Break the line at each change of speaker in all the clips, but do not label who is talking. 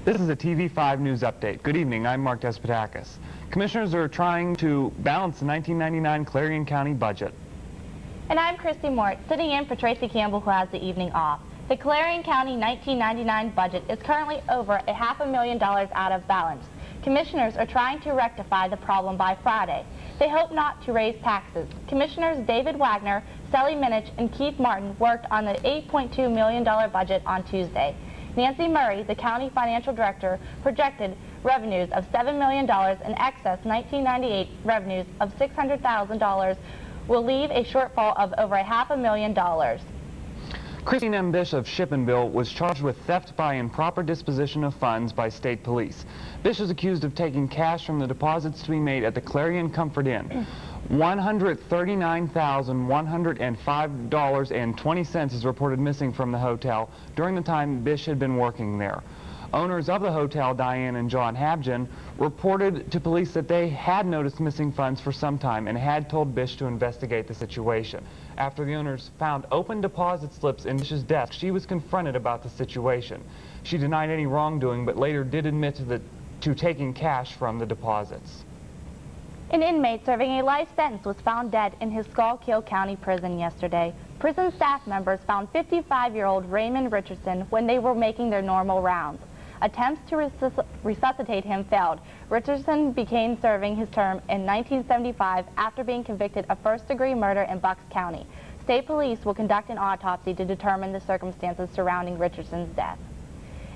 This is a TV5 News Update. Good evening, I'm Mark Despotakis. Commissioners are trying to balance the 1999 Clarion County budget.
And I'm Christy Mort, sitting in for Tracy Campbell, who has the evening off. The Clarion County 1999 budget is currently over $500,000 out of balance. Commissioners are trying to rectify the problem by Friday. They hope not to raise taxes. Commissioners David Wagner, Sally Minich, and Keith Martin worked on the $8.2 million budget on Tuesday. Nancy Murray, the county financial director, projected revenues of $7 million in excess 1998 revenues of $600,000 will leave a shortfall of over $500,000.
Christine M. Bish of Shippenville was charged with theft by improper disposition of funds by state police. Bish is accused of taking cash from the deposits to be made at the Clarion Comfort Inn. $139,105.20 is reported missing from the hotel during the time Bish had been working there. Owners of the hotel, Diane and John Habgen, reported to police that they had noticed missing funds for some time and had told Bish to investigate the situation. After the owners found open deposit slips in Bish's desk, she was confronted about the situation. She denied any wrongdoing, but later did admit to taking cash from the deposits.
An inmate serving a life sentence was found dead in his Schuylkill County prison yesterday. Prison staff members found 55-year-old Raymond Richardson when they were making their normal rounds. Attempts to resuscitate him failed. Richardson began serving his term in 1975 after being convicted of first-degree murder in Bucks County. State police will conduct an autopsy to determine the circumstances surrounding Richardson's death.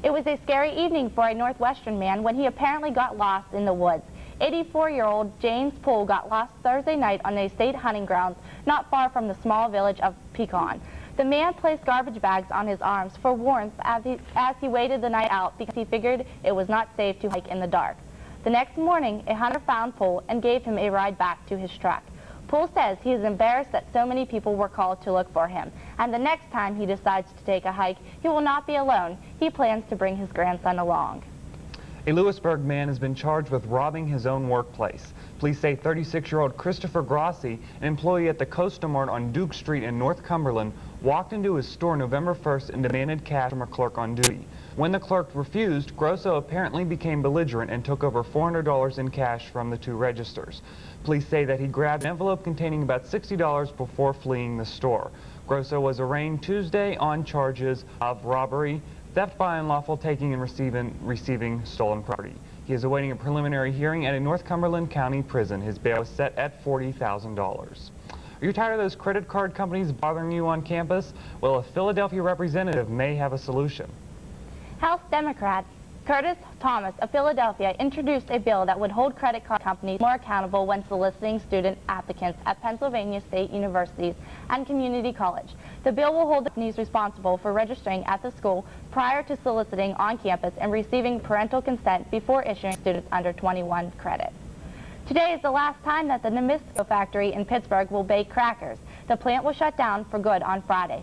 It was a scary evening for a Northwestern man when he apparently got lost in the woods. 84-year-old James Poole got lost Thursday night on a state hunting grounds not far from the small village of Pecan. The man placed garbage bags on his arms for warmth as he waited the night out because he figured it was not safe to hike in the dark. The next morning, a hunter found Poole and gave him a ride back to his truck. Poole says he is embarrassed that so many people were called to look for him, and the next time he decides to take a hike, he will not be alone. He plans to bring his grandson along.
A Lewisburg man has been charged with robbing his own workplace. Police say 36-year-old Christopher Grossi, an employee at the Costa Mart on Duke Street in North Cumberland, walked into his store November 1st and demanded cash from a clerk on duty. When the clerk refused, Grosso apparently became belligerent and took over $400 in cash from the two registers. Police say that he grabbed an envelope containing about $60 before fleeing the store. Grosso was arraigned Tuesday on charges of robbery, theft by unlawful taking and receiving stolen property. He is awaiting a preliminary hearing at a North Cumberland County prison. His bail is set at $40,000. Are you tired of those credit card companies bothering you on campus? Well, a Philadelphia representative may have a solution.
House Democrat Curtis Thomas of Philadelphia introduced a bill that would hold credit card companies more accountable when soliciting student applicants at Pennsylvania State Universities and Community College. The bill will hold the companies responsible for registering at the school prior to soliciting on campus and receiving parental consent before issuing students under 21 credit. Today is the last time that the Nabisco factory in Pittsburgh will bake crackers. The plant will shut down for good on Friday.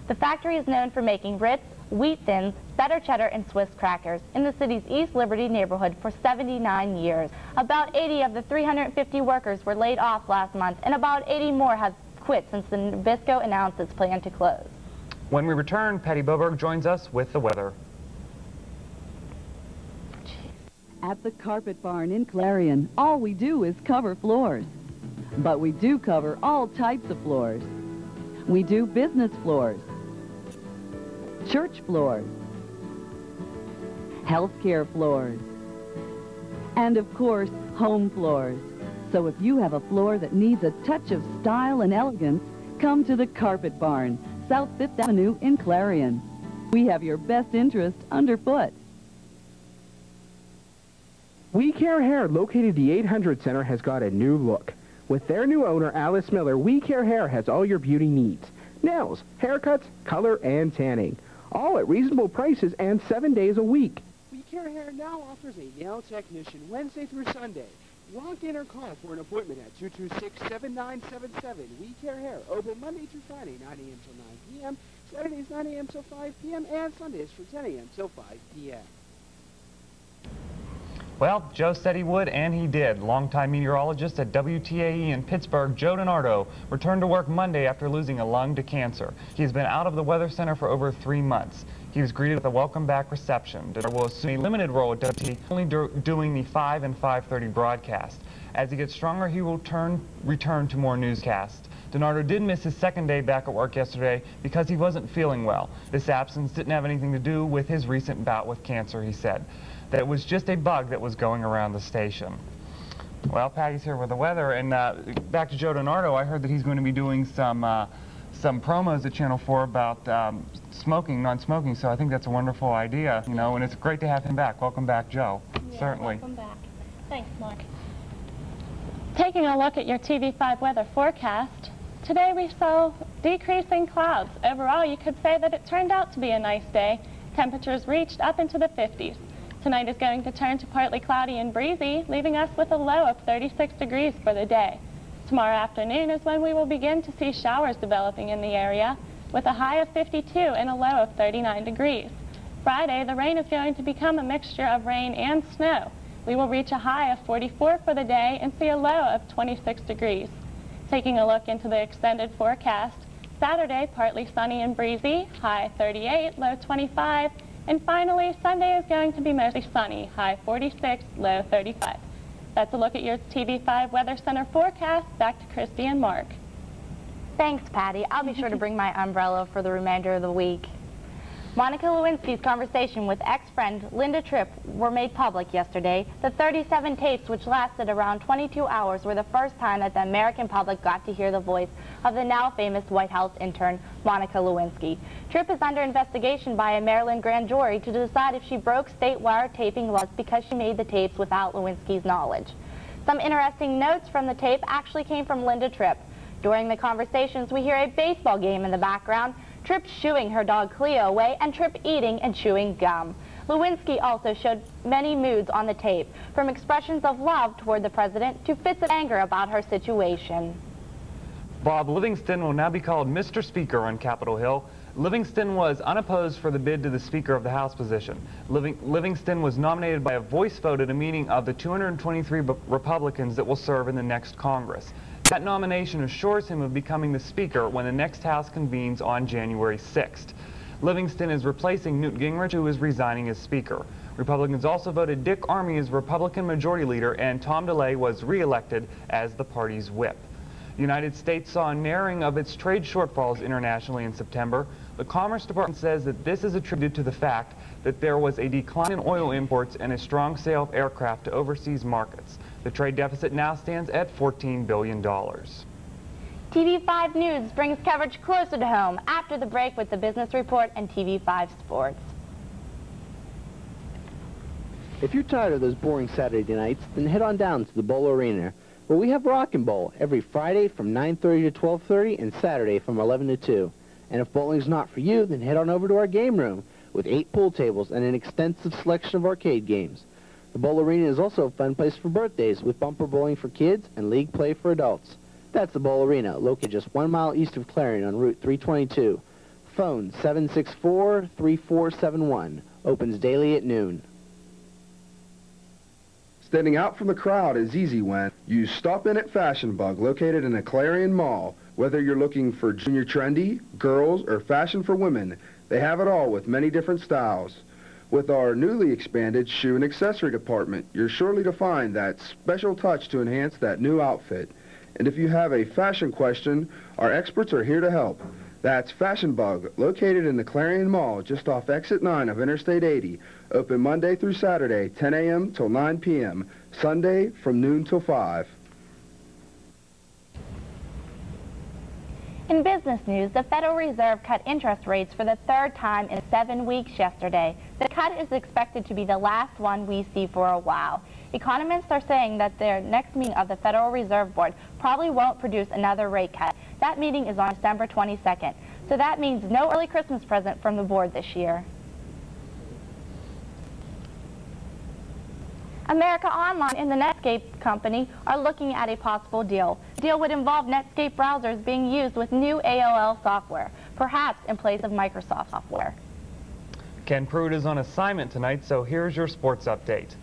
The factory is known for making Ritz, Wheat Thins, Better Cheddar, and Swiss crackers in the city's East Liberty neighborhood for 79 years. About 80 of the 350 workers were laid off last month, and about 80 more have quit since the Nabisco announced its plan to close.
When we return, Patty Boberg joins us with the weather.
At the Carpet Barn in Clarion, all we do is cover floors. But we do cover all types of floors. We do business floors, church floors, healthcare floors, and of course, home floors. So if you have a floor that needs a touch of style and elegance, come to the Carpet Barn, South 5th Avenue in Clarion. We have your best interest underfoot.
We Care Hair, located at the 800 Center, has got a new look. With their new owner, Alice Miller, We Care Hair has all your beauty needs. Nails, haircuts, color, and tanning. All at reasonable prices and 7 days a week.
We Care Hair now offers a nail technician Wednesday through Sunday. Walk in or call for an appointment at 226-7977. We Care Hair, open Monday through Friday, 9 a.m. till 9 p.m., Saturdays 9 a.m. till 5 p.m., and Sundays from 10 a.m. till 5 p.m.
Well, Joe said he would, and he did. Longtime meteorologist at WTAE in Pittsburgh, Joe DiNardo, returned to work Monday after losing a lung to cancer. He's been out of the Weather Center for over 3 months. He He was greeted with a welcome back reception. Denard will assume a limited role at WT, only doing the 5 and 5:30 broadcast. As he gets stronger, he will return to more newscasts. DiNardo did miss his second day back at work yesterday because he wasn't feeling well. This absence didn't have anything to do with his recent bout with cancer, he said. That it was just a bug that was going around the station. Well, Patty's here with the weather, and back to Joe DiNardo. I heard that he's going to be doing some promos at Channel 4 about smoking, non-smoking, so I think that's a wonderful idea, you know, and it's great to have him back. Welcome back, Joe.
Yeah,
certainly.
Welcome back. Thanks, Mark. Taking a look at your TV5 weather forecast, today we saw decreasing clouds. Overall, you could say that it turned out to be a nice day. Temperatures reached up into the 50s. Tonight is going to turn to partly cloudy and breezy, leaving us with a low of 36 degrees for the day. Tomorrow afternoon is when we will begin to see showers developing in the area, with a high of 52 and a low of 39 degrees. Friday, the rain is going to become a mixture of rain and snow. We will reach a high of 44 for the day and see a low of 26 degrees. Taking a look into the extended forecast, Saturday, partly sunny and breezy, high 38, low 25. And finally, Sunday is going to be mostly sunny, high 46, low 35. That's a look at your TV5 Weather Center forecast. Back to Christy and Mark.
Thanks, Patty. I'll be sure to bring my umbrella for the remainder of the week. Monica Lewinsky's conversation with ex-friend Linda Tripp were made public yesterday. The 37 tapes, which lasted around 22 hours, were the first time that the American public got to hear the voice of the now famous White House intern, Monica Lewinsky. Tripp is under investigation by a Maryland grand jury to decide if she broke state wiretapping laws because she made the tapes without Lewinsky's knowledge. Some interesting notes from the tape actually came from Linda Tripp. During the conversations, we hear a baseball game in the background, Tripp shooing her dog Cleo away, and Tripp eating and chewing gum. Lewinsky also showed many moods on the tape, from expressions of love toward the president to fits of anger about her situation.
Bob Livingston will now be called Mr. Speaker on Capitol Hill. Livingston was unopposed for the bid to the Speaker of the House position. Livingston was nominated by a voice vote at a meeting of the 223 Republicans that will serve in the next Congress. That nomination assures him of becoming the Speaker when the next House convenes on January 6th. Livingston is replacing Newt Gingrich, who is resigning as Speaker. Republicans also voted Dick Armey as Republican Majority Leader, and Tom DeLay was re-elected as the party's whip. The United States saw a narrowing of its trade shortfalls internationally in September. The Commerce Department says that this is attributed to the fact that there was a decline in oil imports and a strong sale of aircraft to overseas markets. The trade deficit now stands at $14 billion.
TV5 News brings coverage closer to home after the break with the Business Report and TV5 Sports.
If you're tired of those boring Saturday nights, then head on down to the Bowl Arena, where we have Rockin' Bowl every Friday from 9:30 to 12:30 and Saturday from 11 to 2. And if bowling's not for you, then head on over to our game room with 8 pool tables and an extensive selection of arcade games. The Bowl Arena is also a fun place for birthdays with bumper bowling for kids and league play for adults. That's the Bowl Arena, located just 1 mile east of Clarion on Route 322. Phone 764-3471. Opens daily at noon.
Standing out from the crowd is easy when you stop in at Fashion Bug, located in the Clarion Mall. Whether you're looking for junior trendy, girls, or fashion for women, they have it all with many different styles. With our newly expanded shoe and accessory department, you're surely to find that special touch to enhance that new outfit. And if you have a fashion question, our experts are here to help. That's Fashion Bug, located in the Clarion Mall, just off Exit 9 of Interstate 80. Open Monday through Saturday, 10 a.m. till 9 p.m. Sunday from noon till 5.
In business news, the Federal Reserve cut interest rates for the 3rd time in 7 weeks yesterday. The cut is expected to be the last one we see for a while. Economists are saying that their next meeting of the Federal Reserve Board probably won't produce another rate cut. That meeting is on December 22nd, so that means no early Christmas present from the board this year. America Online and the Netscape company are looking at a possible deal. The deal would involve Netscape browsers being used with new AOL software, perhaps in place of Microsoft software.
Ken Pruitt is on assignment tonight, so here's your sports update.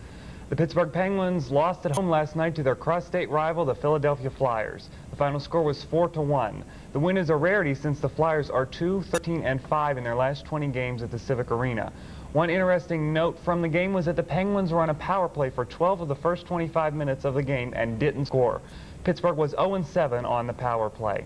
The Pittsburgh Penguins lost at home last night to their cross-state rival, the Philadelphia Flyers. The final score was 4-1. The win is a rarity since the Flyers are 2-13-5 in their last 20 games at the Civic Arena. One interesting note from the game was that the Penguins were on a power play for 12 of the first 25 minutes of the game and didn't score. Pittsburgh was 0-7 on the power play.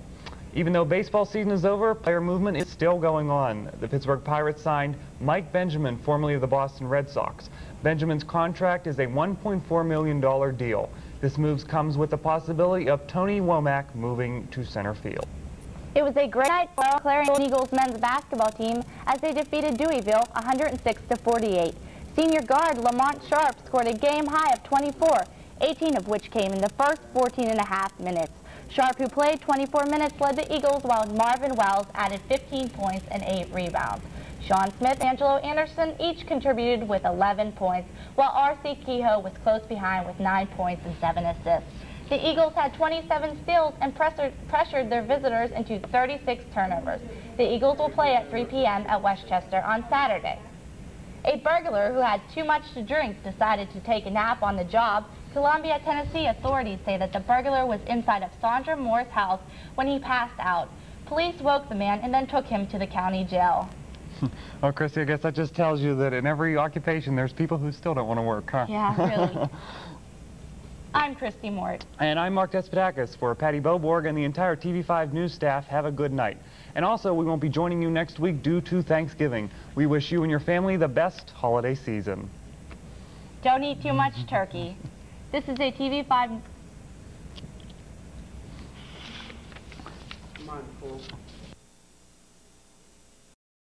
Even though baseball season is over, player movement is still going on. The Pittsburgh Pirates signed Mike Benjamin, formerly of the Boston Red Sox. Benjamin's contract is a $1.4 million deal. This move comes with the possibility of Tony Womack moving to center field.
It was a great night for our Clarion Eagles men's basketball team as they defeated Deweyville 106-48. Senior guard Lamont Sharp scored a game high of 24, 18 of which came in the first 14.5 minutes. Sharp, who played 24 minutes, led the Eagles while Marvin Wells added 15 points and 8 rebounds. Sean Smith and Angelo Anderson each contributed with 11 points, while R.C. Kehoe was close behind with 9 points and 7 assists. The Eagles had 27 steals and pressured their visitors into 36 turnovers. The Eagles will play at 3 p.m. at Westchester on Saturday. A burglar who had too much to drink decided to take a nap on the job. Columbia, Tennessee authorities say that the burglar was inside of Sandra Moore's house when he passed out. Police woke the man and then took him to the county jail.
Well, Christy, I guess that just tells you that in every occupation there's people who still don't want to work, huh?
Yeah, really. I'm Christy Mort.
And I'm Mark Despotakis. For Patty Boborg and the entire TV5 News staff, have a good night. And also, we won't be joining you next week due to Thanksgiving. We wish you and your family the best holiday season.
Don't eat too much turkey. This is a TV5...
Come on, Cole.